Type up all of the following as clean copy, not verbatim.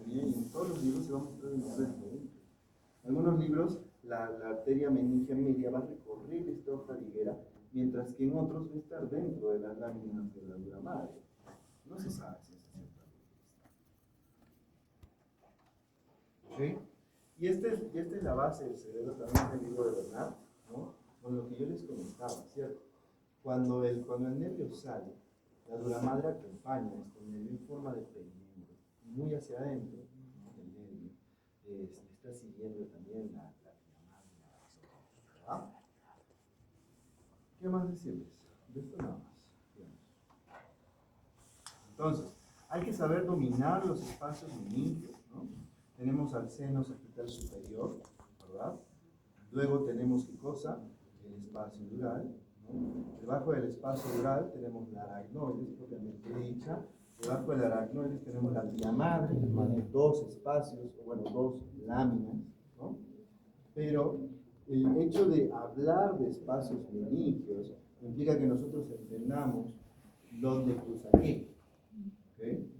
Y en todos los libros se va a mostrar de manera diferente. En algunos libros la arteria meningia media va a recorrer esta hoja liguera, mientras que en otros va a estar dentro de las láminas de la dura madre. No se sabe si es cierto. ¿Okay? Y esta es la base del cerebro también del libro de Bernard, ¿no? Con lo que yo les comentaba, ¿cierto? Cuando el nervio sale, la dura madre acompaña este nervio en forma de perímetro, muy hacia adentro, ¿no? El nervio está siguiendo también la ¿verdad? ¿Qué más decirles? De esto nada más. Entonces, hay que saber dominar los espacios meningios, ¿no? Tenemos al seno sagital superior, ¿verdad? Luego tenemos, ¿qué cosa? El espacio dural, ¿no? Debajo del espacio dural tenemos la aracnoides, propiamente dicha. Debajo de la aracnoides tenemos la vía madre, más de dos espacios, o bueno, dos láminas, ¿no? Pero el hecho de hablar de espacios meningios implica que nosotros entendamos dónde cruza qué. ¿Okay?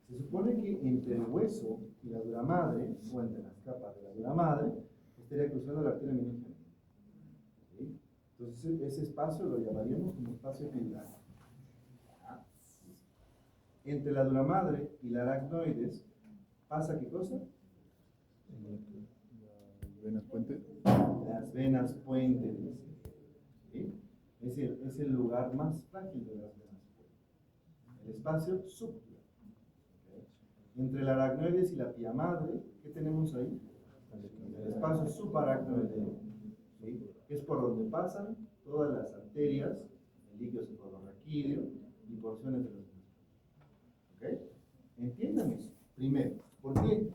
Se supone que entre el hueso y la dura madre, o entre las capas de la dura madre, estaría cruzando la arteria meningial. ¿Okay? Entonces, ese espacio lo llamaríamos como espacio epidural. Entre la dura madre y la aracnoides, ¿pasa qué cosa? Las venas puente. Las venas puente. ¿Sí? Es el lugar más frágil de las venas puente. El espacio subcutáneo. Entre la aracnoides y la pía madre, ¿qué tenemos ahí? El espacio subaracnoideo, ¿sí? Que es por donde pasan todas las arterias, el líquido cefalorraquídeo y porciones de los músculos. ¿Ok? Entiendan eso. Primero, ¿por qué?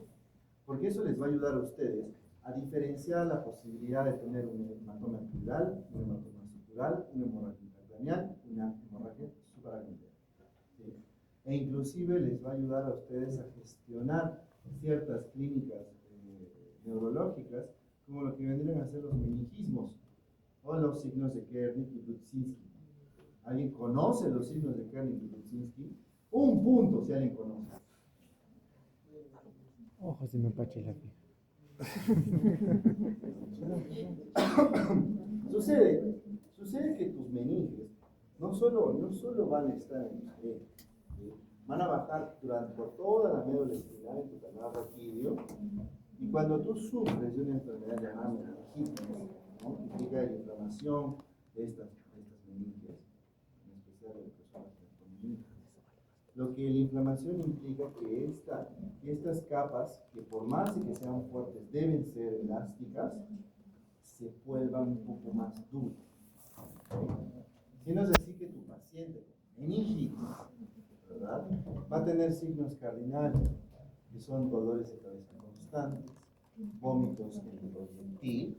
Porque eso les va a ayudar a ustedes a diferenciar la posibilidad de tener un hematoma epidural, un hematoma subdural, una hemorragia intracraneal, una hemorragia subaracnoidea. ¿Sí? E inclusive les va a ayudar a ustedes a gestionar ciertas clínicas neurológicas, como lo que vendrían a ser los meningismos o los signos de Kernig y Brudzinski. ¿Alguien conoce los signos de Kernig y Brudzinski? Un punto si alguien conoce. Ojo, se me pacha la piel. Sucede que tus meninges no solo van a estar en el cerebro, ¿sí? Van a bajar por toda la médula espinal en tu canal raquídeo, y cuando tú sufres de una enfermedad llamada meningitis, ¿no? Implica la inflamación de estas meninges, en especial de personas con meningitis. Lo que la inflamación implica que estas capas, que por más de que sean fuertes, deben ser elásticas, se vuelvan un poco más duras. Si no es así que tu paciente con meningitis, ¿verdad? Va a tener signos cardinales, que son dolores de cabeza constantes, vómitos en proyectil,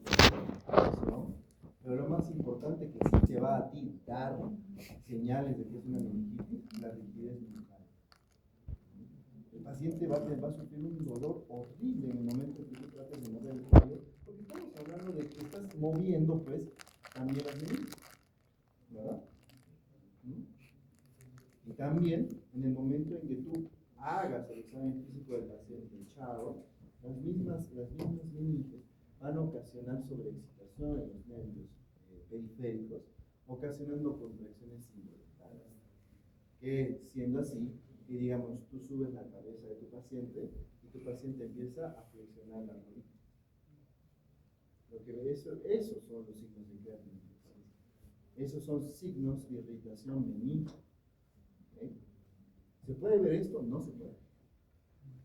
¿no? Pero lo más importante que sí te va a ti dar señales de que es una meningitis, la rigidez bucal. El paciente va a sufrir un dolor horrible en el momento en que tú tratas de mover el cuello, porque estamos hablando de que estás moviendo, pues, también las meninges, ¿verdad? Y también, en el momento en que tú hagas el examen físico del paciente echado, las mismas meninges van a ocasionar sobreexcitación en los nervios periféricos, ocasionando contracciones involuntarias. Que siendo así, que digamos, tú subes la cabeza de tu paciente y tu paciente empieza a flexionar la rodilla. Porque esos son los signos de Kernig. Esos son signos de irritación meningia. ¿Okay? ¿Se puede ver esto? No se puede.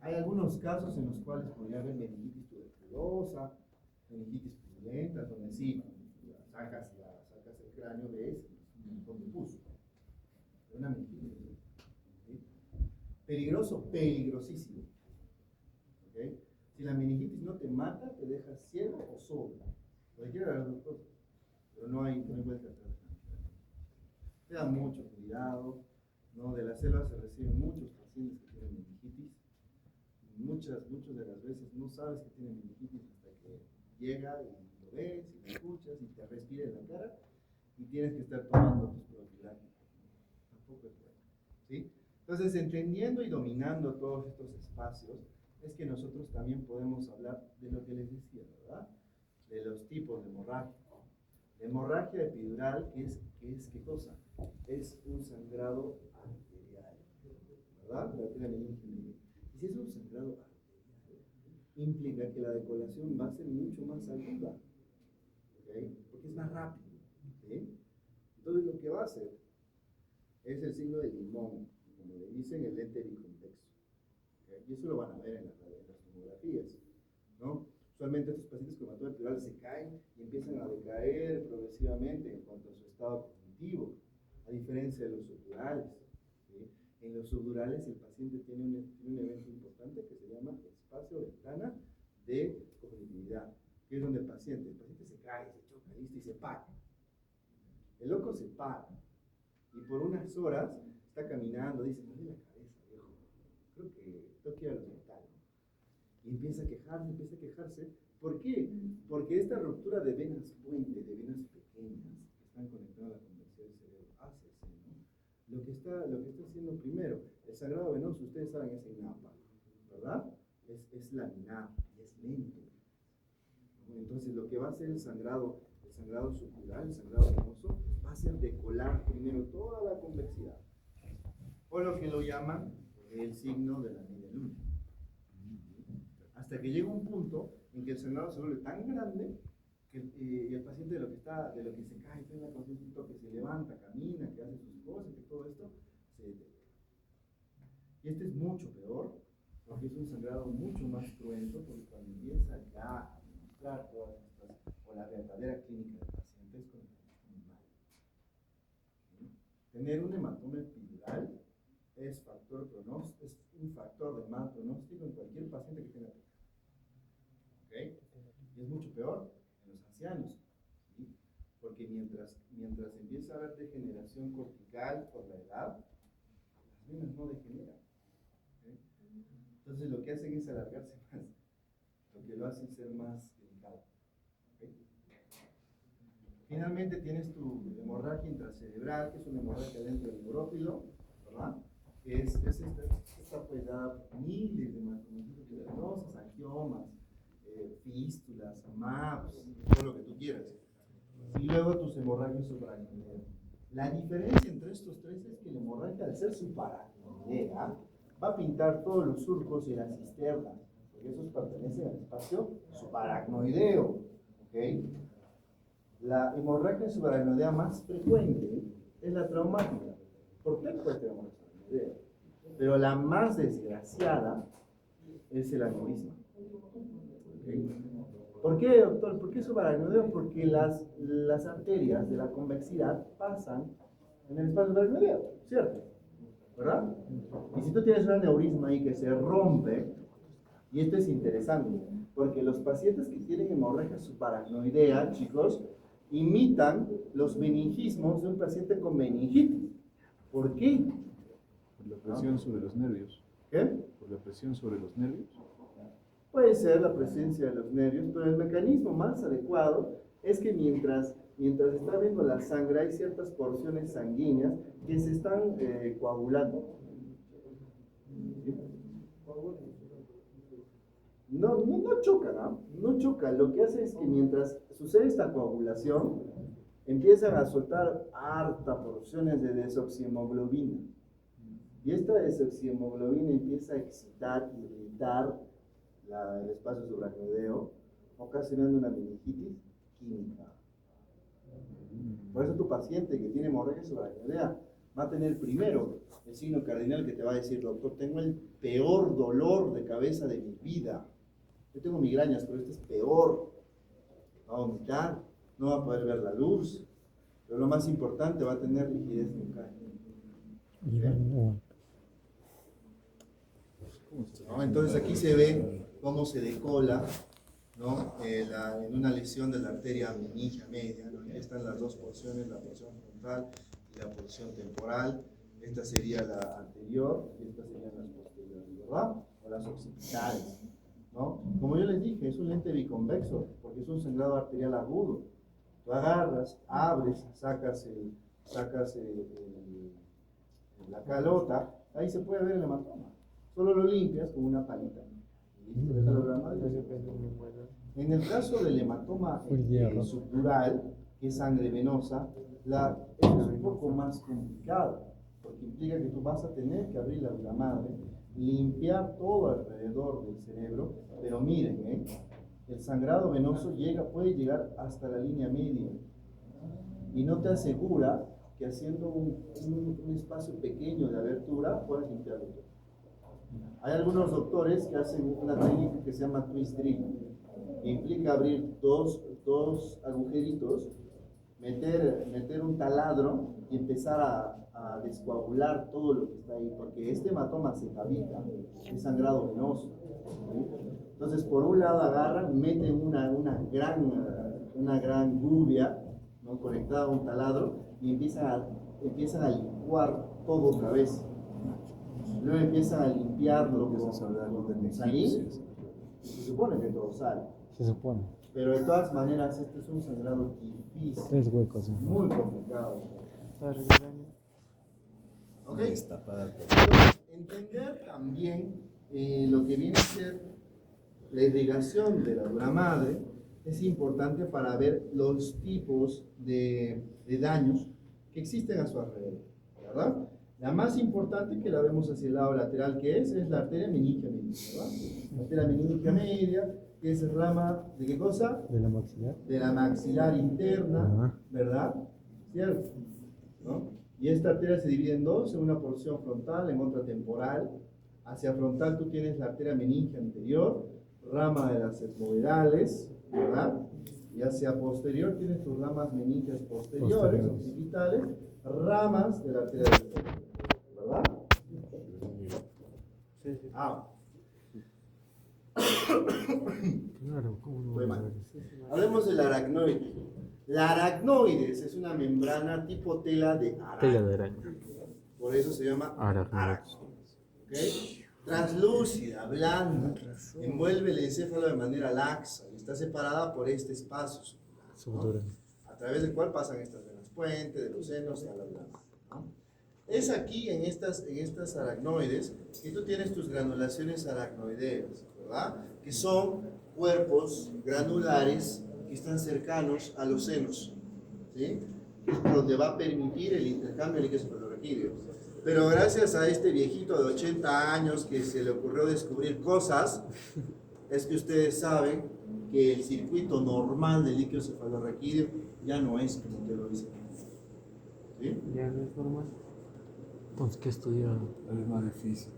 Hay algunos casos en los cuales podría haber meningitis tuberculosa, meningitis purulenta, donde sí, sacas el cráneo, ves un montón de pus. Una meningitis. ¿Sí? Peligroso, peligrosísimo. ¿Okay? Si la meningitis no te mata, te deja ciego o sordo. Cualquiera de las dos cosas. Pero no hay vuelta atrás. Tengan mucho cuidado, ¿no? De la selva se reciben muchos pacientes que tienen meningitis. Muchas de las veces no sabes que tienen meningitis hasta que llega y lo ves y lo escuchas y te respira en la cara y tienes que estar tomando tus profilácticos. Tampoco es bueno, ¿sí? Entonces, entendiendo y dominando todos estos espacios, es que nosotros también podemos hablar de lo que les decía, ¿verdad? De los tipos de hemorragia. La hemorragia epidural, ¿qué cosa? Es un sangrado arterial, ¿verdad? La arteria meningeal. Y si es un sangrado arterial, implica que la decolación va a ser mucho más aguda, ¿ok? Porque es más rápido, ¿sí? Entonces, lo que va a hacer es el signo de limón, como le dicen, el lente biconvexo. ¿Okay? Y eso lo van a ver en las tomografías, ¿no? Usualmente estos pacientes con hematomas epidurales se caen y empiezan a decaer progresivamente en cuanto a su estado cognitivo, a diferencia de los subdurales. ¿Sí? En los subdurales el paciente tiene un evento importante que se llama espacio-ventana de cognitividad, que es donde el paciente se cae, se choca, ¿listo? Y se para. El loco se para y por unas horas está caminando, dice, me duele la cabeza, viejo, creo que tengo que ir al hospital, ¿no? Y empieza a quejarse. ¿Por qué? Porque esta ruptura de venas puente, de venas pequeñas, que están conectadas a la convección del cerebro hacia el seno, lo que está haciendo primero, el sangrado venoso, ustedes saben, es en napa, ¿verdad? Es laminar y es lento. Entonces, lo que va a hacer el sangrado subdural, el sangrado venoso, va a ser decolar primero toda la convexidad, o lo que lo llaman el signo de la media luna. Hasta que llega un punto en que el sangrado se vuelve tan grande que el paciente de lo que se cae, tiene la conciencia que se levanta, camina, que hace sus cosas, que todo esto se deteriora. Y este es mucho peor, porque es un sangrado mucho más cruento, porque cuando empieza ya a demostrar todas estas, o la verdadera clínica del paciente es cuando está muy mal. ¿Sí? Tener un hematoma epidural es un factor de mal pronóstico en cualquier paciente que tenga PK. ¿Okay? Y es mucho peor en los ancianos, ¿sí? Porque mientras empieza a haber degeneración cortical por la edad, las venas no degeneran. ¿Okay? Entonces lo que hacen es alargarse más, lo que lo hacen ser más delicado. ¿Okay? Finalmente tienes tu hemorragia intracerebral, que es una hemorragia dentro del neurófilo, ¿verdad? Está pues dada por miles de macromoléculas fibrosas, angiomas, fístulas, MAPS, todo lo que tú quieras. Y luego tus hemorragias subaracnoideas. La diferencia entre estos tres es que la hemorragia, al ser subaracnoidea, va a pintar todos los surcos y las cisternas, porque esos pertenecen al espacio subaracnoideo. ¿Okay? La hemorragia subaracnoidea más frecuente es la traumática. ¿Por qué puede tener hemorragia subaracnoidea? Pero la más desgraciada es el aneurisma. ¿Okay? ¿Por qué, doctor? ¿Por qué subaracnoideo? Porque las arterias de la convexidad pasan en el espacio subaracnoideo, ¿cierto? ¿Verdad? Y si tú tienes un aneurisma ahí que se rompe, y esto es interesante, porque los pacientes que tienen hemorragia subaracnoidea, chicos, imitan los meningismos de un paciente con meningitis. ¿Por qué? Por la presión sobre los nervios. ¿Qué? Por la presión sobre los nervios. Puede ser la presencia de los nervios, pero el mecanismo más adecuado es que mientras está viendo la sangre, hay ciertas porciones sanguíneas que se están coagulando. ¿Sí? No chocan, ¿no? No chocan. Lo que hace es que mientras sucede esta coagulación, empiezan a soltar harta porciones de desoxihemoglobina. Y esta desoxihemoglobina empieza a excitar y irritar el espacio subaracnoideo, ocasionando una meningitis química. Por eso tu paciente que tiene hemorragia subaracnoidea va a tener primero el signo cardinal que te va a decir, doctor, tengo el peor dolor de cabeza de mi vida. Yo tengo migrañas, pero este es peor. Va a vomitar, no va a poder ver la luz, pero lo más importante, va a tener rigidez bucal. ¿No? Entonces aquí se ve cómo se decola, ¿no? En una lesión de la arteria meningia media, ¿no? Aquí están las dos porciones, la porción frontal y la porción temporal. Esta sería la anterior y estas serían las posteriores, ¿verdad? O las occipitales, ¿no? Como yo les dije, es un lente biconvexo porque es un sangrado arterial agudo. Tú agarras, abres, sacas la calota ahí se puede ver el hematoma. Solo lo limpias con una palita. Y listo, déjalo gramado. En el caso del hematoma subdural, que es sangre venosa, es un poco más complicado, porque implica que tú vas a tener que abrir la dura madre, limpiar todo alrededor del cerebro, pero miren, el sangrado venoso puede llegar hasta la línea media y no te asegura que haciendo un espacio pequeño de abertura puedas limpiarlo todo. Hay algunos doctores que hacen una técnica que se llama twist drill, que implica abrir dos agujeritos, meter un taladro y empezar a descoagular todo lo que está ahí, porque este hematoma se fabrica, es sangrado venoso, ¿sí? Entonces, por un lado agarran, meten una gran gubia, ¿no?, conectada a un taladro, y empiezan a licuar todo otra vez. Luego empiezan a limpiarlo con salir, y se supone que todo sale. Se supone. Pero de todas maneras, este es un sangrado difícil. 3 huecos. Muy complicado. ¿Ok? Entender también lo que viene a ser la irrigación de la dura madre es importante para ver los tipos de daños que existen a su alrededor, ¿verdad? La más importante, que la vemos hacia el lado lateral, que es la arteria meningia media, ¿verdad? La arteria meningia media, que es rama ¿de qué cosa? De la maxilar. De la maxilar interna, ¿verdad? ¿Cierto? ¿No? Y esta arteria se divide en dos, en una porción frontal, en otra temporal. Hacia frontal tú tienes la arteria meningia anterior, rama de las etmoidales, ¿verdad? Y hacia posterior tienes tus ramas meningias posteriores, occipitales, ramas de la arteria del cerebro, ¿verdad? Sí, sí. Claro, ¿cómo no? Muy mal. Hablemos del aracnoide. La aracnoides es una membrana tipo tela de araña. Tela de araña. Por eso se llama Aracnoides. ¿Okay? Translúcida, blanda, envuelve el encéfalo de manera laxa y está separada por este espacio subdural, ¿no?, a través del cual pasan estas venas puente, de los senos a la blanda, ¿no? Es aquí en estas aracnoides que tú tienes tus granulaciones aracnoideas, ¿verdad? Que son cuerpos granulares que están cercanos a los senos, ¿sí? Donde va a permitir el intercambio de líquidos cefalorraquídeos. Pero gracias a este viejito de 80 años que se le ocurrió descubrir cosas, es que ustedes saben que el circuito normal del líquido cefalorraquídeo ya no es como te lo dice. ¿Sí? Ya no es normal. Entonces, ¿qué estudiaron? Es más difícil.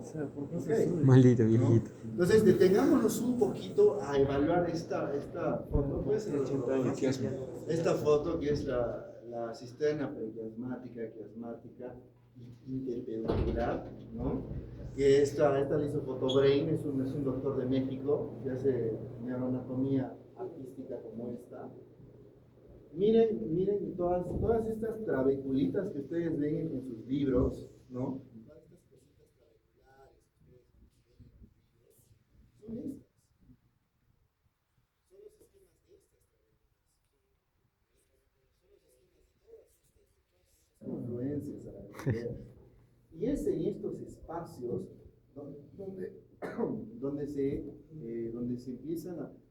O sea, ¿por qué Okay. Maldito viejito. ¿No? Entonces, detengámonos un poquito a evaluar esta foto. Esta foto que es la cisterna prequiasmática, quiasmática, interpeduncular, ¿no? Que esta la hizo Fotobrain, es un doctor de México que hace neuroanatomía artística como esta. Miren todas estas trabeculitas que ustedes ven en sus libros, ¿no? Todas estas cositas trabeculares que ustedes ven en los libros, son estas. Son los esquemas de estas trabeculas. Son los esquemas de todas estas confluencias. Y es en estos espacios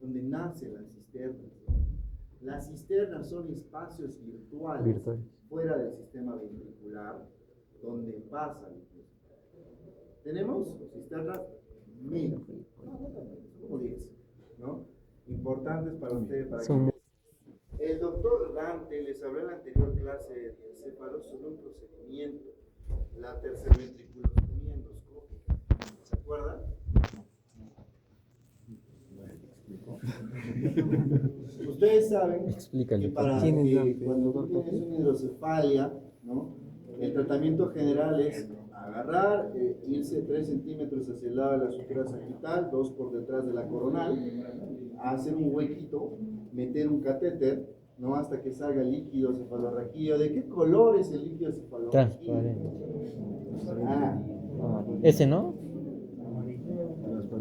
donde nacen las cisternas. Las cisternas son espacios virtuales fuera del sistema ventricular donde pasa el líquido. Tenemos cisternas 1000, como 10, ¿no? Importantes para ustedes, para que... El doctor Dante les habló en la anterior clase de encéfalos sobre un procedimiento, la tercerventriculostomía endoscópica. ¿Se acuerdan? Ustedes saben que cuando tú tienes una hidrocefalia, ¿no?, el tratamiento general es agarrar, irse 3 centímetros hacia el lado de la sutura sagital, 2 por detrás de la coronal, hacer un huequito, meter un catéter, ¿no?, hasta que salga el líquido cefalorraquídeo. ¿De qué color es el líquido cefalorraquídeo? ¿Ese no?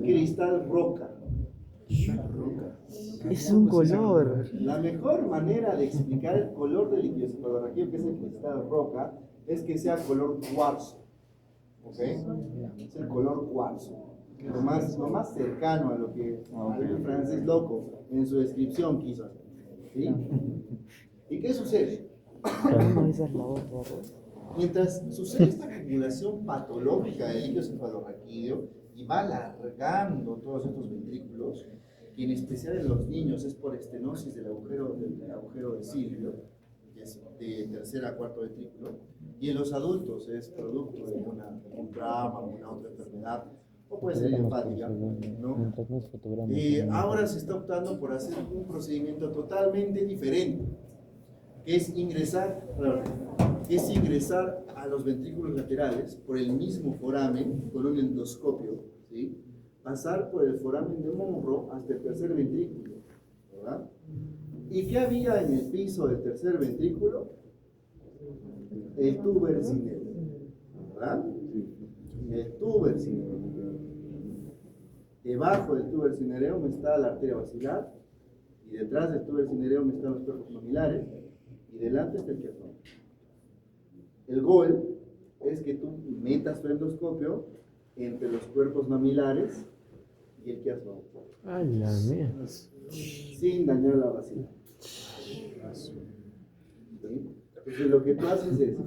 Cristal roca. Es un color. La mejor manera de explicar el color del líquido cefalorraquídeo, que es el cristal roca, es que sea color cuarzo. ¿ok? Es el color cuarzo. Lo más cercano a lo que el francés loco en su descripción quiso hacer. ¿Sí? ¿Y qué sucede? No, esa es la otra, ¿no? Mientras sucede esta acumulación patológica de líquido cefalorraquídeo y va alargando todos estos ventrículos, que en especial en los niños es por estenosis del agujero de Silvio, que es de tercer a cuarto ventrículo, y en los adultos es producto de un trauma o una otra enfermedad, o puede ser idiopática, ¿no? Mientras nos fotogramas. Ahora se está optando por hacer un procedimiento totalmente diferente, que es ingresar a los ventrículos laterales por el mismo foramen con un endoscopio, ¿sí? Pasar por el foramen de Monro hasta el tercer ventrículo, ¿verdad? ¿Y qué había en el piso del tercer ventrículo? El tuber cinereum, ¿verdad? El tuber cinereum. Debajo del tuber cinereum está la arteria basilar, y detrás del tuber cinereum están los cuerpos mamilares, y delante está el quiasma. El gol es que tú metas tu endoscopio entre los cuerpos mamilares y el quiasma, Ay, la mía. sin dañar la basilar. ¿Sí? Entonces lo que tú haces es,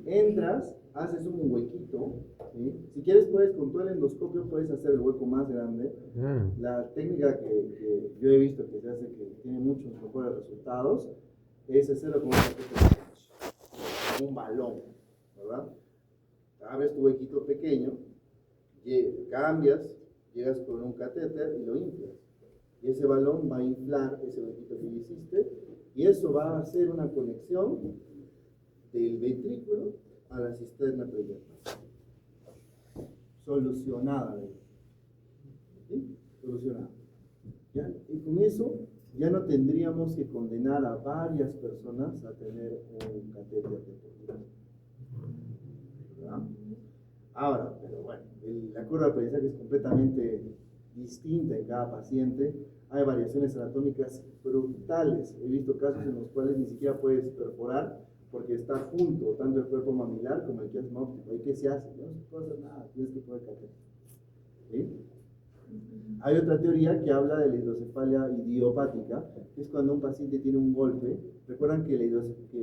entras, haces un huequito, ¿sí? Si quieres puedes, con todo el endoscopio puedes hacer el hueco más grande. La técnica que yo he visto que se hace, que tiene muchos mejores resultados, es hacerlo con un balón, ¿verdad? Abres tu huequito pequeño, cambias, llegas con un catéter y lo inflas. Y ese balón va a inflar ese huequito que hiciste, y eso va a hacer una conexión del ventrículo a la cisterna peridiastmática. Solucionada, ¿sí? Solucionada. ¿Ya? Y con eso ya no tendríamos que condenar a varias personas a tener un catéter de por vida. ¿Verdad? Ahora, pero bueno, la curva de aprendizaje es completamente distinta en cada paciente. Hay variaciones anatómicas brutales. He visto casos en los cuales ni siquiera puedes perforar porque está junto tanto el cuerpo mamilar como el quiasma óptico. ¿Y qué se hace? No se puede hacer nada, tienes que poner catéter. ¿Sí? Hay otra teoría que habla de la hidrocefalia idiopática, que es cuando un paciente tiene un golpe. Recuerdan que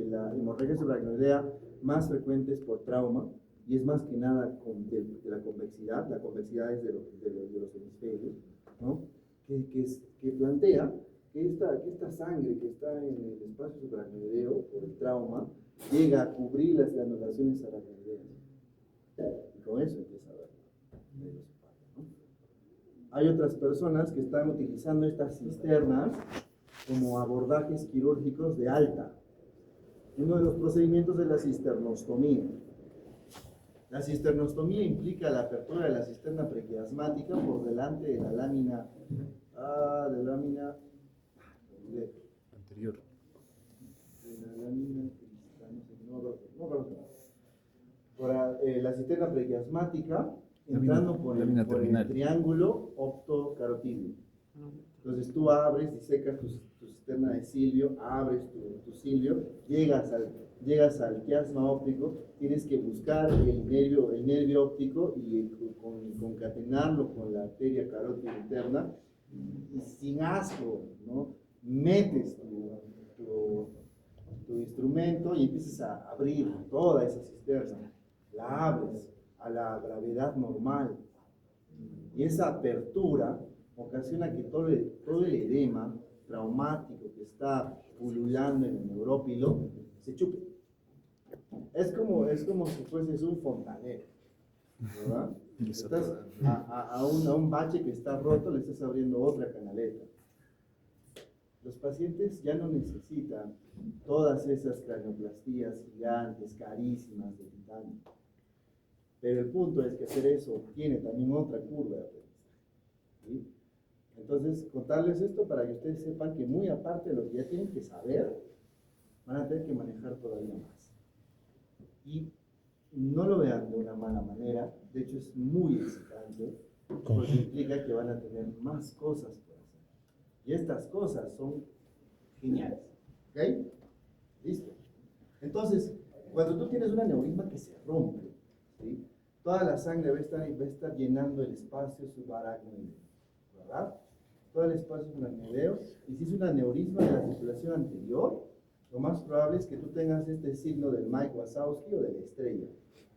la hemorragia subaracnoidea más frecuente es por trauma, y es más que nada de la convexidad. La convexidad es de los hemisferios, ¿no? Que plantea que esta sangre que está en el espacio subaracnoideo por el trauma llega a cubrir las granulaciones aracnoideas. Y con eso empieza a ver la hidrocefalia, ¿no? Hay otras personas que están utilizando estas cisternas como abordajes quirúrgicos de alta. Uno de los procedimientos es la cisternostomía. La cisternostomía implica la apertura de la cisterna prequiasmática por delante de la lámina Anterior. de la lámina por la cisterna prequiasmática, entrando por el triángulo optocarotídeo. Entonces tú abres, disecas tu cisterna de Silvio, abres tu Silvio, llegas al quiasma óptico, tienes que buscar el nervio óptico y concatenarlo con la arteria carótida interna, y sin asco, ¿no? Metes tu instrumento y empiezas a abrir toda esa cisterna, la abres a la gravedad normal, y esa apertura ocasiona que todo el edema traumático que está pululando en el neurópilo se chupe. Es como si fueses un fontanero, ¿verdad? Estás a un bache que está roto, le estás abriendo otra canaleta. Los pacientes ya no necesitan todas esas cranioplastías gigantes, carísimas de titanio. Pero el punto es que hacer eso tiene también otra curva de aprendizaje, ¿sí? Entonces, contarles esto para que ustedes sepan que muy aparte de lo que ya tienen que saber, van a tener que manejar todavía más. Y no lo vean de una mala manera, de hecho es muy excitante, porque implica que van a tener más cosas por hacer. Y estas cosas son geniales, ¿ok? ¿Listo? Entonces, cuando tú tienes un aneurisma que se rompe, ¿sí? toda la sangre va a estar llenando el espacio subaracnoideo, ¿verdad? Todo el espacio subaracnoideo. Y si es un aneurisma de la circulación anterior, lo más probable es que tú tengas este signo del Mike Wazowski o de la estrella,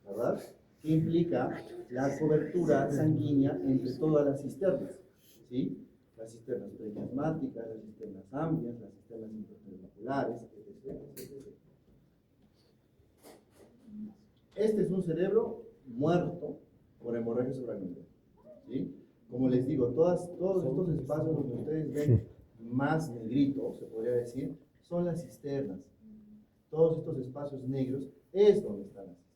¿verdad? Que implica la cobertura sanguínea entre todas las cisternas, ¿sí? Las cisternas prequiasmáticas, las cisternas amplias, las cisternas interpediculares, etc, etc. Este es un cerebro muerto por hemorragia subaracnoidea, ¿sí? Como les digo, todos estos espacios donde ustedes ven más negrito, se podría decir, son las cisternas. Todos estos espacios negros es donde están las cisternas.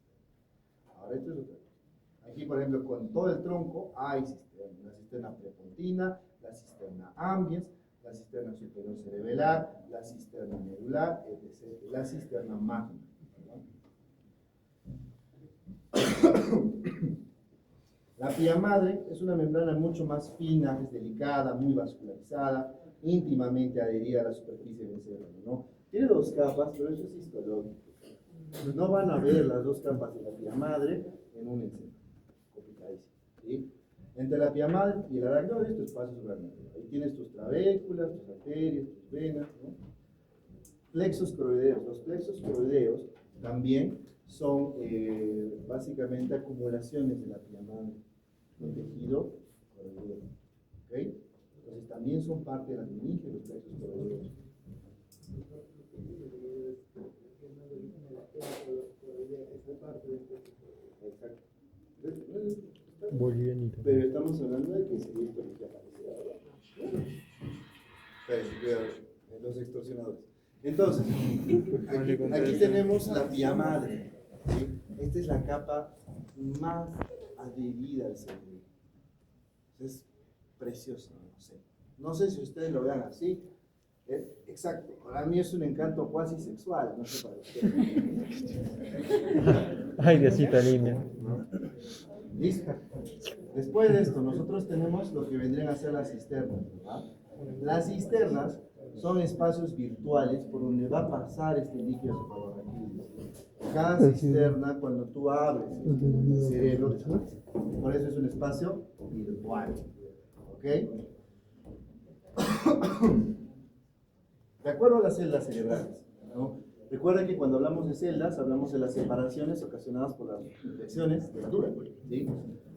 Ahora esto es otra cosa. Aquí, por ejemplo, con todo el tronco hay cisternas. La cisterna prepontina, la cisterna ambiens, la cisterna superior cerebelar, la cisterna medular, etc. La cisterna magna. La pía madre es una membrana mucho más fina, es delicada, muy vascularizada, íntimamente adherida a la superficie del cerebro, ¿no? Tiene dos capas, pero eso es histológico. No van a ver las dos capas de la pía madre en un encéfalo, complicadísimo, ¿sí? Entre la pía madre y el aracnoide, tu espacio subaracnoideo. Ahí tienes tus trabéculas, tus arterias, tus venas, ¿no? Plexos coroideos. Los plexos coroideos también son básicamente acumulaciones de la pía madre con tejido coroideo, ¿ok? Entonces también son parte de las meninges, los plexos coroideos. Exacto. Bolivianito. Pero estamos hablando de que sería esto lo que aparece ahora. Cuidado, los extorsionadores. Entonces, aquí tenemos la pía madre, ¿sí? Esta es la capa más adherida al cerebro. Es precioso, no sé. No sé si ustedes lo vean así. Exacto, para mí es un encanto cuasi sexual, no sé para ustedes. Ay, Diosito lindo. ¿No? Listo. Después de esto, nosotros tenemos lo que vendrían a ser las cisternas, ¿verdad? Las cisternas son espacios virtuales por donde va a pasar este líquido cefalorraquídeo. Cada cisterna, cuando tú abres el cerebro, desaparece. Por eso es un espacio virtual. ¿Ok? De acuerdo a las celdas cerebrales, ¿no? Recuerda que cuando hablamos de celdas, hablamos de las separaciones ocasionadas por las infecciones de la dura, ¿sí?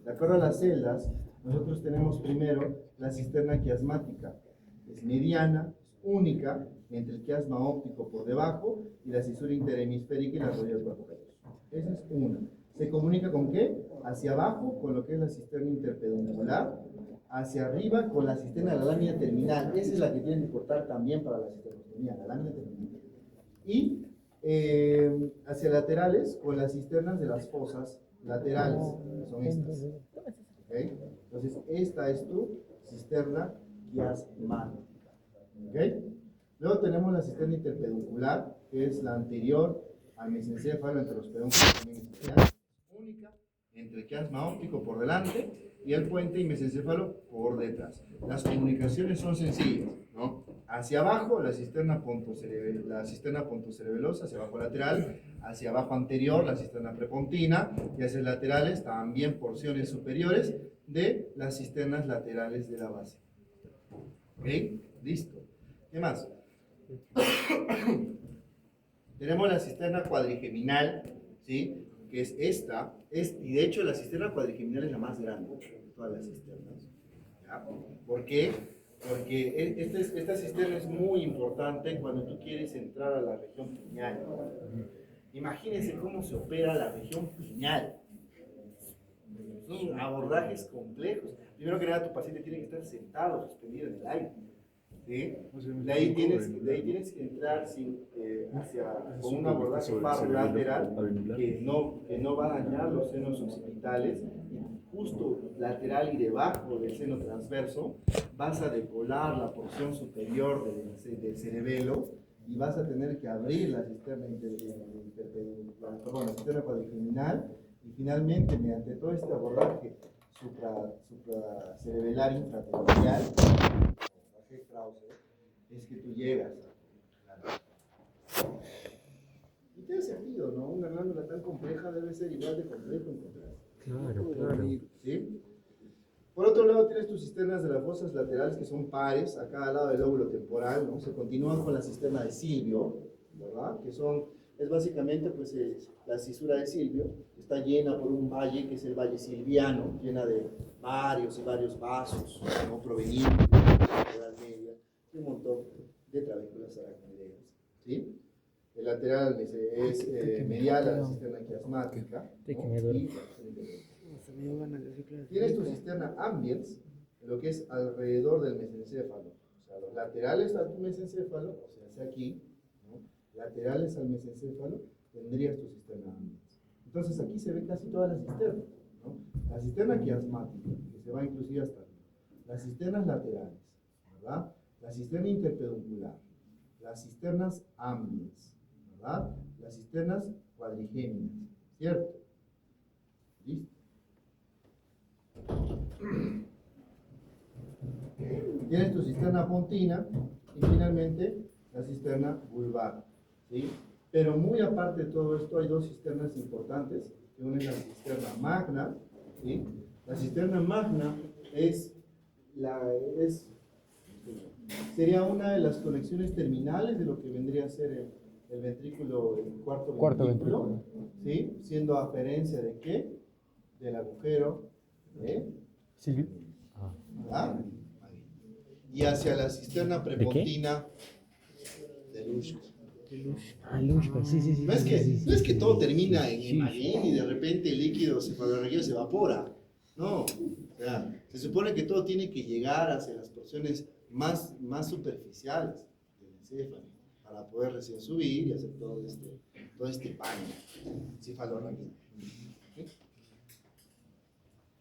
De acuerdo a las celdas, nosotros tenemos primero la cisterna quiasmática. Es mediana, es única, entre el quiasma óptico por debajo y la cisura interhemisférica y la rodilla del cuerpo calloso. Esa es una. ¿Se comunica con qué? Hacia abajo, con lo que es la cisterna interpeduncular, hacia arriba, con la cisterna de la lámina terminal. Esa es la que tienen que cortar también para la cisternostomía, la lámina terminal. Y hacia laterales, con las cisternas de las fosas laterales, que son estas. ¿Okay? Entonces, esta es tu cisterna quiasmática. ¿Okay? Luego tenemos la cisterna interpeduncular, que es la anterior al mesencéfalo entre los pedúnculos también es única, entre el quiasma óptico por delante y el puente y mesencéfalo por detrás. Las comunicaciones son sencillas, ¿no? Hacia abajo, la cisterna pontocerebelosa, hacia abajo lateral, hacia abajo anterior, la cisterna prepontina, y hacia laterales también porciones superiores de las cisternas laterales de la base. ¿Ok? Listo. ¿Qué más? Tenemos la cisterna cuadrigeminal, ¿sí? Que es esta, y de hecho la cisterna cuadrigeminal es la más grande de todas las cisternas. ¿Ya? ¿Por qué? Porque esta cisterna es muy importante cuando tú quieres entrar a la región pineal. Imagínense cómo se opera la región pineal. Son abordajes complejos. Primero que nada, tu paciente tiene que estar sentado, suspendido en el aire. ¿Sí? De ahí tienes que entrar con un abordaje parolateral que no va a dañar los senos occipitales, y justo lateral y debajo del seno transverso vas a decolar la porción superior del cerebelo y vas a tener que abrir la cisterna la cisterna cuadrigeminal, y finalmente mediante todo este abordaje supracerebelar intratemporal es que tú llegas y tiene sentido, ¿no? Una glándula tan compleja debe ser igual de complejo encontrar. Claro, claro. ¿Sí? Por otro lado, tienes tus cisternas de las fosas laterales que son pares a cada lado del lóbulo temporal, ¿no? Se continúan con la cisterna de Silvio, ¿verdad? Es básicamente pues, la cisura de Silvio, está llena por un valle que es el valle silviano, llena de varios y varios vasos, ¿no? Provenientes de la Edad Media, y un montón de trabéculas aracnoideas, ¿sí? El lateral es medial a la cisterna quiasmática, Sí, que ¿no? me duele. Y tienes tu cisterna ambiens, lo que es alrededor del mesencéfalo. O sea, los laterales a tu mesencéfalo, o sea, hacia aquí, ¿no? Laterales al mesencéfalo, tendrías tu cisterna ambiens. Entonces aquí se ve casi todas las cisternas, ¿no? La cisterna quiasmática, que se va inclusive hasta arriba. Las cisternas laterales, ¿verdad? La cisterna interpeduncular. Las cisternas ambiens, ¿verdad? Las cisternas cuadrigéminas, ¿cierto? ¿Listo? Tienes tu cisterna pontina y finalmente la cisterna vulvar, ¿sí? Pero muy aparte de todo esto hay dos cisternas importantes que unen la cisterna magna, ¿sí? La cisterna magna sería una de las conexiones terminales de lo que vendría a ser el ventrículo, el cuarto ventrículo, ¿sí? Siendo aferencia de ¿qué? Del agujero de Silvio. ¿verdad? Y hacia la cisterna prepontina de Lushka. Lushka, sí, sí, sí. No es que, sí, sí, no es que sí, todo sí, termina sí, en sí. Imagen y de repente el líquido cefalorraquídeo se evapora. No, o sea, se supone que todo tiene que llegar hacia las porciones más superficiales del encéfalo para poder recién subir y hacer todo este paño cefalorraquídeo. ¿Sí?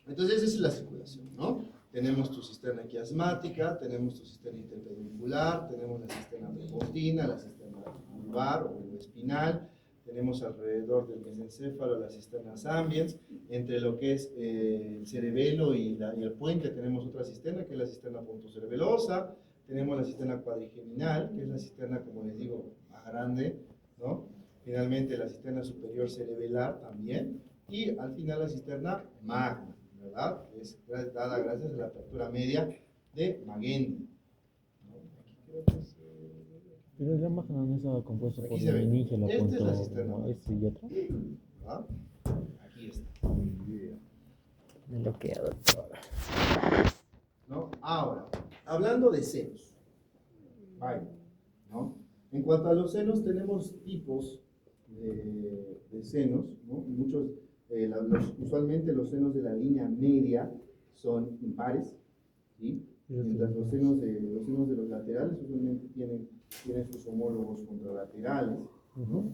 Entonces esa es la circulación, ¿no? Tenemos tu cisterna quiasmática, tenemos tu cisterna interpeduncular, tenemos la cisterna prepontina, la cisterna vulvar o espinal, tenemos alrededor del mesencéfalo las cisternas ambiens, entre lo que es el cerebelo y el puente tenemos otra cisterna que es la cisterna pontocerebelosa, tenemos la cisterna cuadrigeminal, que es la cisterna, como les digo, más grande, ¿no? Finalmente la cisterna superior cerebelar también, y al final la cisterna magna, ¿verdad? Es dada gracias a la apertura media de Magendie. ¿No? Aquí creo que es, Pero la magna no estaba compuesta aquí por se la ve. meninge, la Esta es la punto, cisterna. este y otra. ¿verdad? Aquí está. Me lo queda, doctor. ¿No? Ahora, hablando de senos. Vaya, ¿no? En cuanto a los senos, tenemos tipos de senos, ¿no? Muchos, usualmente los senos de la línea media son impares, ¿sí? Mientras los senos de los laterales usualmente tienen sus homólogos contralaterales, ¿no?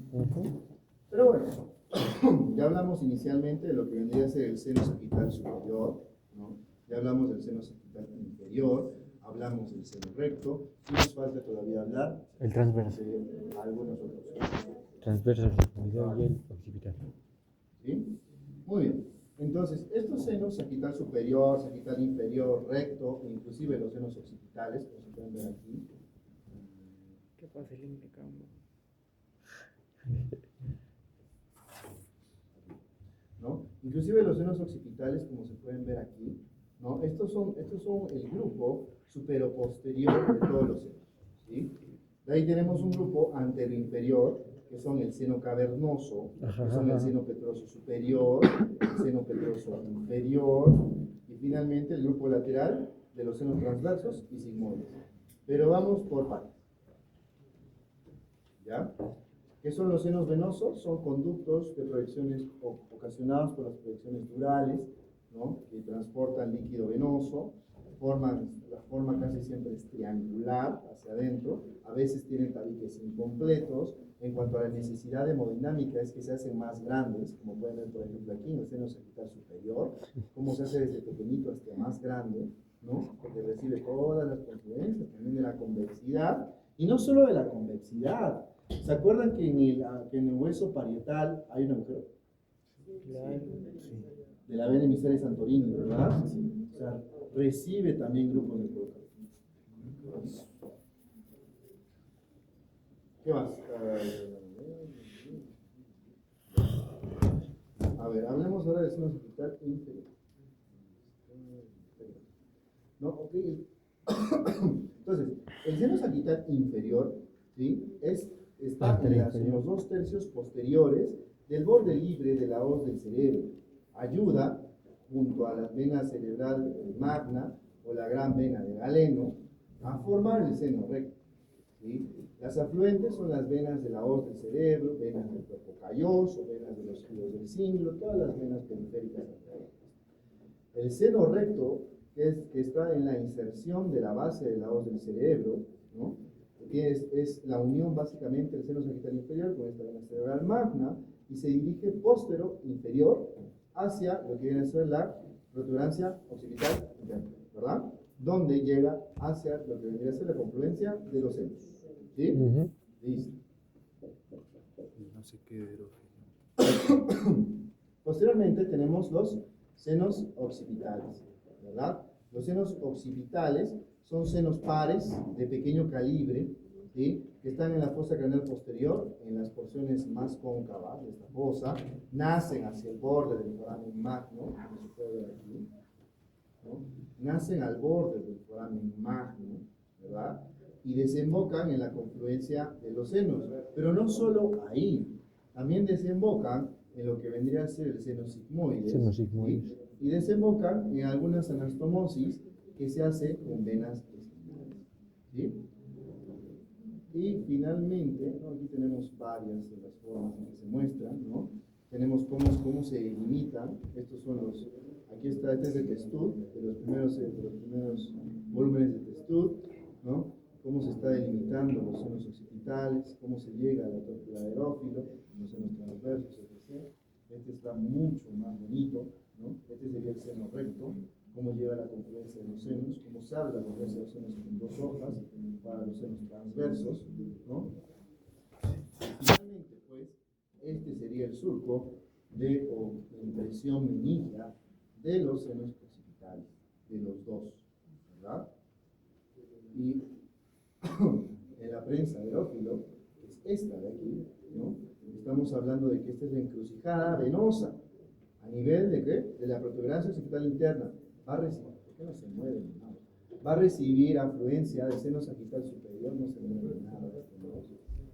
Pero bueno, ya hablamos inicialmente de lo que vendría a ser el seno sagital superior, ¿no? Ya hablamos del seno sagital inferior, hablamos del seno recto, y nos falta todavía hablar El transverso. de algunos otros. Transverso, el circunflejo y el occipital. ¿Sí? Muy bien. Entonces, estos senos, sagital superior, sagital inferior, recto, e inclusive los senos occipitales, como se pueden ver aquí. ¿Qué pasa, el indicando? ¿No? Inclusive los senos occipitales, como se pueden ver aquí, ¿no? Estos son el grupo superoposterior de todos los senos, ¿sí? De ahí tenemos un grupo anteroinferior, que son el seno cavernoso, que son el seno petroso superior, el seno petroso inferior, y finalmente el grupo lateral de los senos transversos y sigmoides. Pero vamos por partes. ¿Ya? ¿Qué son los senos venosos? Son conductos de proyecciones ocasionados por las proyecciones durales, ¿no? Que transportan líquido venoso, la forma casi siempre es triangular hacia adentro, a veces tienen tabiques incompletos. En cuanto a la necesidad de hemodinámica es que se hacen más grandes, como pueden ver por ejemplo aquí en el seno sagital superior, cómo se hace desde pequeñito hasta más grande, ¿no? Porque recibe todas las confluencias, también de la convexidad, y no solo de la convexidad. ¿Se acuerdan que en el hueso parietal hay un agujero? Claro. De la vena emisaria Santorini, ¿verdad? O sea, recibe también grupos de protones. ¿Qué más? A A ver, hablemos ahora del seno sagital inferior. ¿No? Ok. Entonces, el seno sagital inferior, ¿sí? Está en los 2/3 posteriores del borde libre de la hoz del cerebro. Ayuda, junto a la vena cerebral magna o la gran vena de Galeno, a formar el seno recto. ¿Sí? Las afluentes son las venas de la hoz del cerebro, venas del cuerpo calloso, venas de los giros del cinglo, todas las venas periféricas. El seno recto, que está en la inserción de la base de la hoz del cerebro, ¿no? Que es la unión básicamente del seno sagital inferior con esta vena cerebral magna, y se dirige inferior hacia lo que viene a ser la protuberancia occipital interna, ¿verdad? Donde llega hacia lo que vendría a ser la confluencia de los senos. ¿Sí? Listo. No sé qué erógeno. Posteriormente tenemos los senos occipitales, ¿verdad? Los senos occipitales son senos pares de pequeño calibre, ¿sí? Que están en la fosa craneal posterior, en las porciones más cóncavas de esta fosa, nacen hacia el borde del foramen magno, como se puede ver aquí, ¿no? Nacen al borde del foramen magno, ¿verdad? Y desembocan en la confluencia de los senos. Pero no solo ahí, también desembocan en lo que vendría a ser el seno sigmoides, ¿sí? Y desembocan en algunas anastomosis que se hace con venas espinales, ¿sí? Y finalmente, ¿no? Aquí tenemos varias de las formas en que se muestran, ¿no? Tenemos cómo se delimitan. Estos son los, aquí está, este es el testud, de los primeros volúmenes de testud, ¿no? Cómo se está delimitando los senos occipitales, cómo se llega a la tópula de aerófilo, los senos transversos, etc. Este está mucho más bonito, ¿no? Este sería el seno recto, cómo llega a la confluencia de los senos, cómo se abre la confluencia de los senos en 2 hojas para los senos transversos, ¿no? Finalmente, pues, este sería el surco de impresión meningia de los senos occipitales, de los dos, ¿verdad? Y en la prensa aerófilo, que es esta de aquí, ¿no? Estamos hablando de que esta es la encrucijada venosa, a nivel de ¿qué? De la protuberancia occipital interna. Va a recibir, ¿por qué no se mueve? No. Va a recibir afluencia del seno sagital superior, no se mueve nada,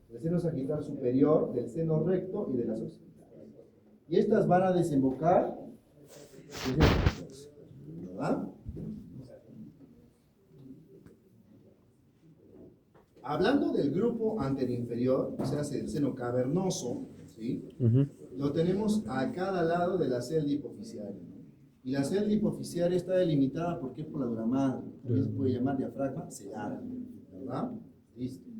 del seno sagital superior, del seno recto y de las occipitales. Y estas van a desembocar, ¿verdad? Hablando del grupo anteroinferior, o sea, el seno cavernoso, ¿sí? Lo tenemos a cada lado de la celda hipoficiaria, ¿no? Y la celda hipoficiaria está delimitada por qué, por la dura madre, también se puede llamar diafragma celar, ¿verdad? Listo.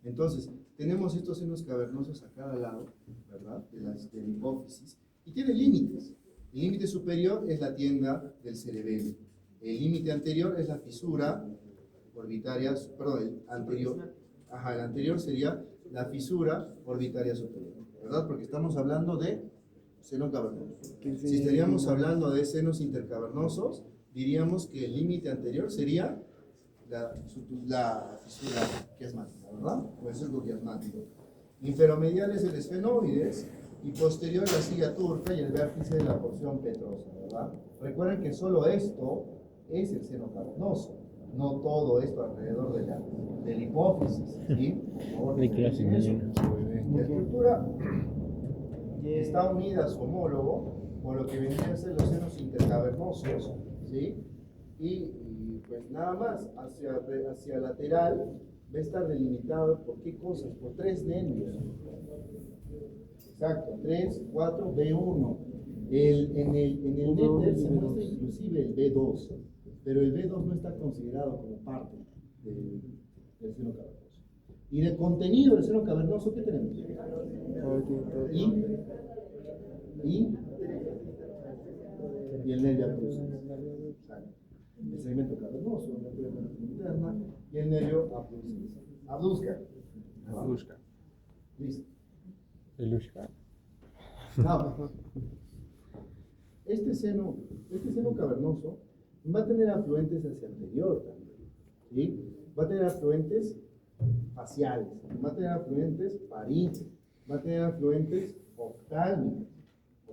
Entonces, tenemos estos senos cavernosos a cada lado, ¿verdad? De la hipófisis, y tiene límites. El límite superior es la tienda del cerebelo. El límite anterior es la fisura orbitaria, perdón, el anterior sería la fisura orbitaria superior, ¿verdad? Porque estamos hablando de seno cavernoso. Si estaríamos hablando de senos intercavernosos, diríamos que el límite anterior sería la fisura quiasmática, ¿verdad? O el surco quiasmático. Inferomedial es el esfenoides y posterior la silla turca y el vértice de la porción petrosa, ¿verdad? Recuerden que solo esto es el seno cavernoso, no todo esto alrededor de la hipófisis, ¿sí? Por favor, la estructura está unida a su homólogo, por lo que vendrían a ser los senos intercavernosos, ¿sí? Y pues nada más, hacia lateral va a estar delimitado por qué cosas, por 3 nervios. Exacto, 3, 4, B1. En el néter se muestra inclusive el B2, pero el B2 no está considerado como parte del seno cavernoso. Y del contenido del seno cavernoso, ¿qué tenemos? Y el nervio abducens. El segmento cavernoso, la arteria interna y el nervio abducens. Abduzca. Listo. No. Este seno cavernoso va a tener afluentes hacia el anterior también, ¿sí? Va a tener afluentes faciales, va a tener afluentes faringes, va a tener afluentes oftálmicos.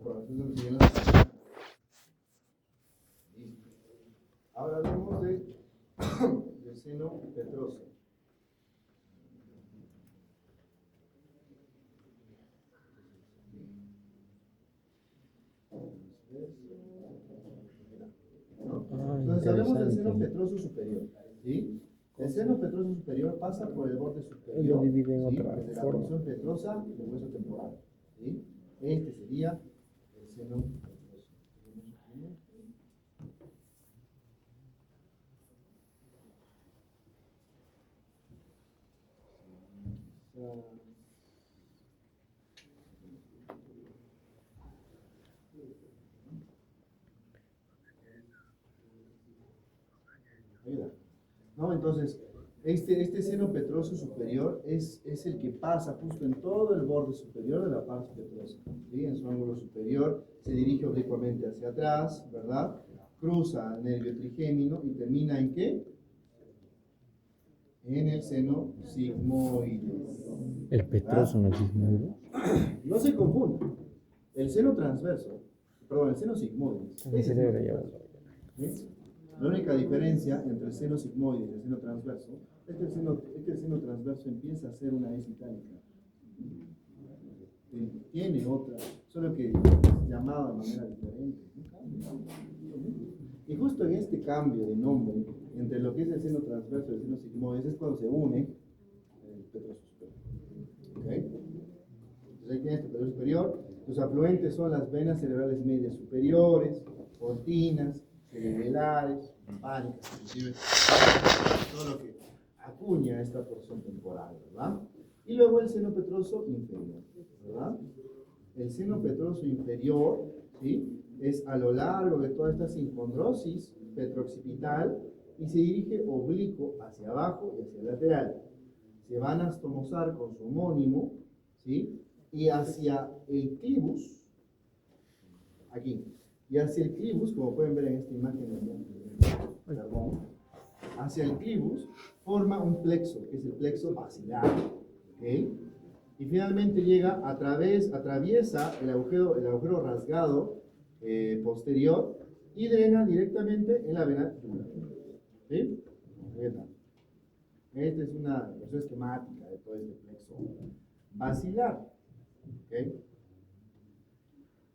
Bueno, eso es lo que viene en la semana. Listo. Ahora hablemos del seno petroso. ¿No? Ah, Entonces hablemos del seno interesante. petroso superior. ¿Sí? El seno petroso superior pasa por el borde superior. Lo divide en ¿sí? otra Desde la forma. porción petrosa del hueso temporal. ¿Sí? Este sería el seno petroso. Ayuda. ¿No? Entonces, este seno petroso superior es el que pasa justo en todo el borde superior de la parte petrosa. ¿Sí? En su ángulo superior se dirige oblicuamente hacia atrás, ¿verdad? Cruza el nervio trigémino y termina ¿en qué? En el seno sigmoides. El petroso no es sigmoide. No se confunda. El seno transverso, perdón, el seno sigmoides. Mi ese es cerebro el ya transverso. ¿Sí? La única diferencia entre el seno sigmoide y el seno transverso es que el seno transverso empieza a ser una S itálica. Tiene otra, solo que es llamada de manera diferente. Y justo en este cambio de nombre entre lo que es el seno transverso y el seno sigmoide es cuando se une el petroso superior. ¿Ok? Entonces ahí tienes tu petroso superior. Tus afluentes son las venas cerebrales medias superiores, cortinas, cerebrales, campánicas, inclusive todo lo que acuña esta porción temporal, ¿verdad? Y luego el seno petroso inferior, ¿verdad? El seno petroso inferior, ¿sí? Es a lo largo de toda esta sincondrosis petrooccipital y se dirige oblicuo hacia abajo y hacia el lateral. Se van a astomosar con su homónimo, ¿sí? Y hacia el clivus, aquí, y hacia el clivus, como pueden ver en esta imagen, perdón, hacia el clivus forma un plexo, que es el plexo basilar, ¿ok? Y finalmente llega atraviesa el agujero rasgado posterior y drena directamente en la vena yugular. ¿Sí? Esta es una versión esquemática de todo este plexo basilar. ¿Ok?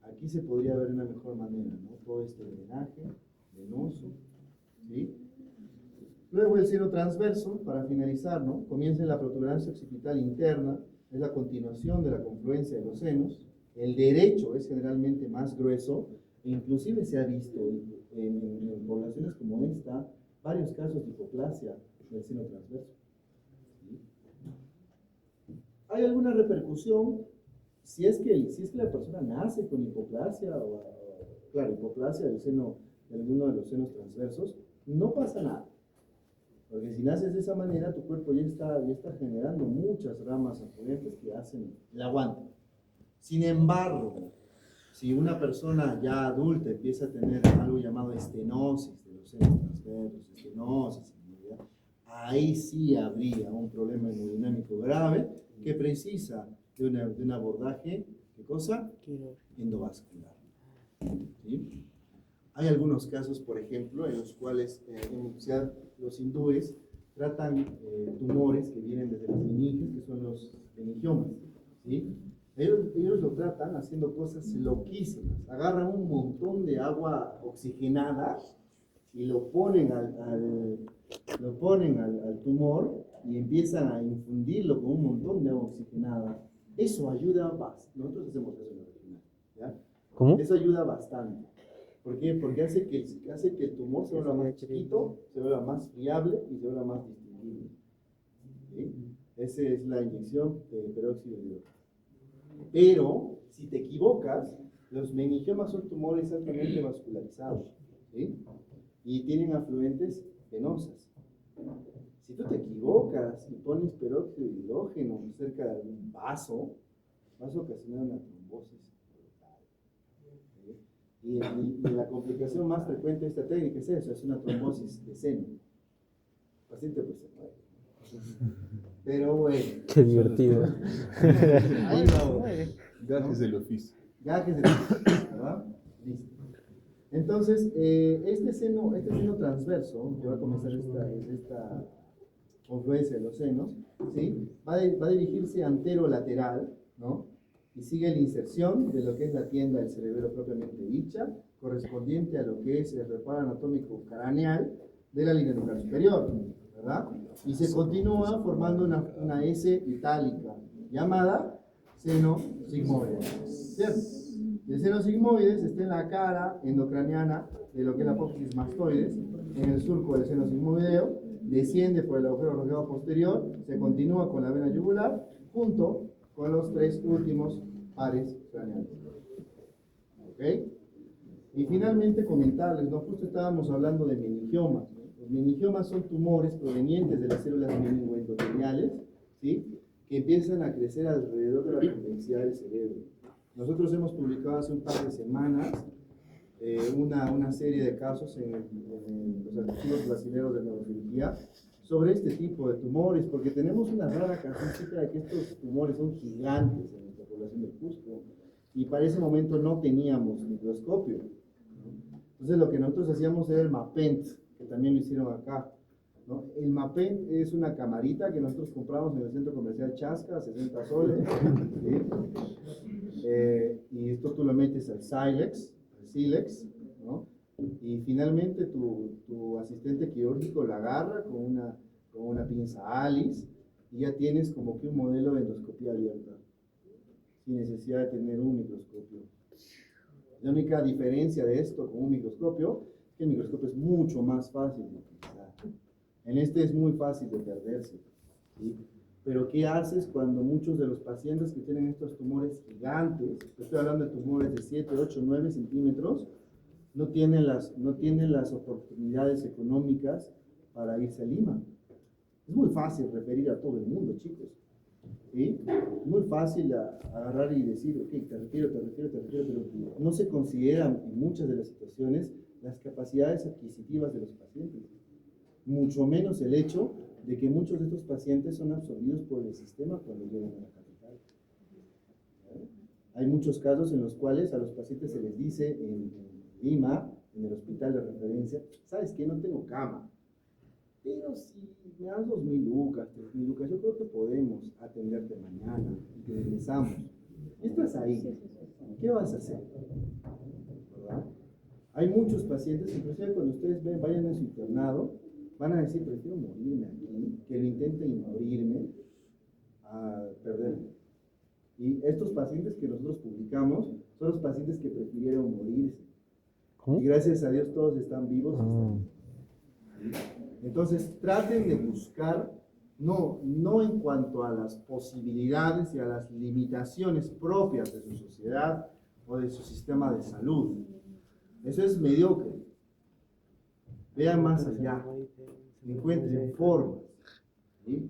Aquí se podría ver de una mejor manera, ¿no? Todo este drenaje venoso, ¿sí? Luego el seno transverso, para finalizar, ¿no? Comienza en la protuberancia occipital interna, es la continuación de la confluencia de los senos. El derecho es generalmente más grueso, e inclusive se ha visto en poblaciones como esta, varios casos de hipoplasia del seno transverso. ¿Sí? ¿Hay alguna repercusión? Si es que la persona nace con hipoplasia, claro, hipoplasia del seno, de alguno de los senos transversos, no pasa nada. Porque si naces de esa manera, tu cuerpo ya está generando muchas ramas afluentes que hacen el aguante. Sin embargo, si una persona ya adulta empieza a tener algo llamado estenosis de los senos transversos, estenosis, ahí sí habría un problema hemodinámico grave que precisa de un abordaje, ¿qué cosa? Endovascular. ¿Sí? Hay algunos casos, por ejemplo, en los cuales los hindúes tratan tumores que vienen desde las meninges, que son los meningiomas. ¿Sí? Ellos lo tratan haciendo cosas loquísimas. Agarran un montón de agua oxigenada y lo ponen al tumor y empiezan a infundirlo con un montón de agua oxigenada. Eso ayuda bastante. Nosotros hacemos eso en la original, ¿ya? ¿Cómo? Eso ayuda bastante. ¿Por qué? Porque hace que el tumor se vuelva más chiquito, se vuelva más friable y se vuelva más distinguible. ¿Sí? Esa es la inyección de peróxido de hidrógeno. Pero, si te equivocas, los meningiomas son tumores altamente vascularizados, ¿sí? Y tienen afluentes venosas. Si tú te equivocas y pones peróxido de hidrógeno cerca de algún vaso, vas a ocasionar una trombosis brutal. ¿Sí? Y la complicación más frecuente de esta técnica es eso, es una trombosis de seno. El paciente pues se muere. Pero bueno. Qué divertido. Ahí vamos. Gajes del oficio. Gajes de Tríceps, ¿verdad? Listo. Entonces, este seno transverso, que va a comenzar esta confluencia de los senos, ¿sí? Va a dirigirse antero-lateral, ¿no? Y sigue la inserción de lo que es la tienda del cerebelo propiamente dicha, correspondiente a lo que es el reparo anatómico craneal de la línea nuclear superior, ¿verdad? Y se continúa formando una S itálica, llamada seno sigmoide, ¿cierto? El seno sigmoides está en la cara endocraniana de lo que es la apófisis mastoides, en el surco del seno sigmoideo, desciende por el agujero rosqueado posterior, se continúa con la vena yugular, junto con los tres últimos pares craneales. ¿Ok? Y finalmente comentarles, ¿no? Justo estábamos hablando de meningiomas, ¿no? Los meningiomas son tumores provenientes de las células meningoendoteliales, ¿sí? Que empiezan a crecer alrededor de la convexidad del cerebro. Nosotros hemos publicado hace un par de semanas una serie de casos en los archivos brasileños de neurocirugía sobre este tipo de tumores, porque tenemos una rara casuística de que estos tumores son gigantes en nuestra población del Cusco, y para ese momento no teníamos microscopio, ¿no? Entonces lo que nosotros hacíamos era el MAPENT, que también lo hicieron acá, ¿no? El MAPENT es una camarita que nosotros compramos en el centro comercial Chasca, 60 soles, ¿sí? Y esto tú lo metes al Silex, ¿no? Y finalmente tu asistente quirúrgico la agarra con una pinza Alice y ya tienes como que un modelo de endoscopía abierta, sin necesidad de tener un microscopio. La única diferencia de esto con un microscopio es que el microscopio es mucho más fácil de utilizar. En este es muy fácil de perderse, ¿sí? Pero ¿qué haces cuando muchos de los pacientes que tienen estos tumores gigantes, estoy hablando de tumores de 7, 8, 9 centímetros, no tienen las oportunidades económicas para irse a Lima? Es muy fácil referir a todo el mundo, chicos, ¿sí? Es muy fácil agarrar y decir, ok, te refiero, pero no se consideran en muchas de las situaciones las capacidades adquisitivas de los pacientes, mucho menos el hecho de que muchos de estos pacientes son absorbidos por el sistema cuando llegan a la capital. Hay muchos casos en los cuales a los pacientes se les dice en Lima, en el hospital de referencia, ¿sabes qué? No tengo cama, pero si me das 2.000 lucas, 3.000 lucas, yo creo que podemos atenderte mañana y que regresamos. Estás ahí, ¿qué vas a hacer? ¿Verdad? Hay muchos pacientes, inclusive cuando ustedes vayan a su internado, van a decir, prefiero morirme aquí, que lo intenten y morirme, a perderme. Y estos pacientes que nosotros publicamos son los pacientes que prefirieron morirse. ¿Cómo? Y gracias a Dios todos están vivos. ¿Sí? Entonces traten de buscar, no en cuanto a las posibilidades y a las limitaciones propias de su sociedad o de su sistema de salud. Eso es mediocre. Vean más allá, encuentren formas, ¿sí?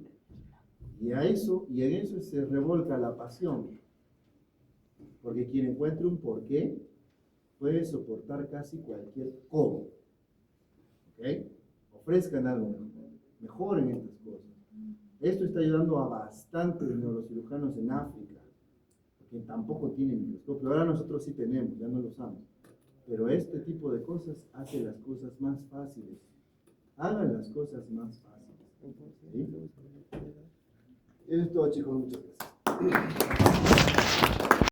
Y en eso se revolca la pasión, porque quien encuentre un porqué puede soportar casi cualquier cómo, ¿ok? Ofrezcan algo mejor, mejoren estas cosas. Esto está ayudando a bastantes neurocirujanos en África, que tampoco tienen microscopio. Ahora nosotros sí tenemos, ya no lo usamos. Pero este tipo de cosas hace las cosas más fáciles. Hagan las cosas más fáciles. ¿Sí? Eso es todo, chicos. Muchas gracias.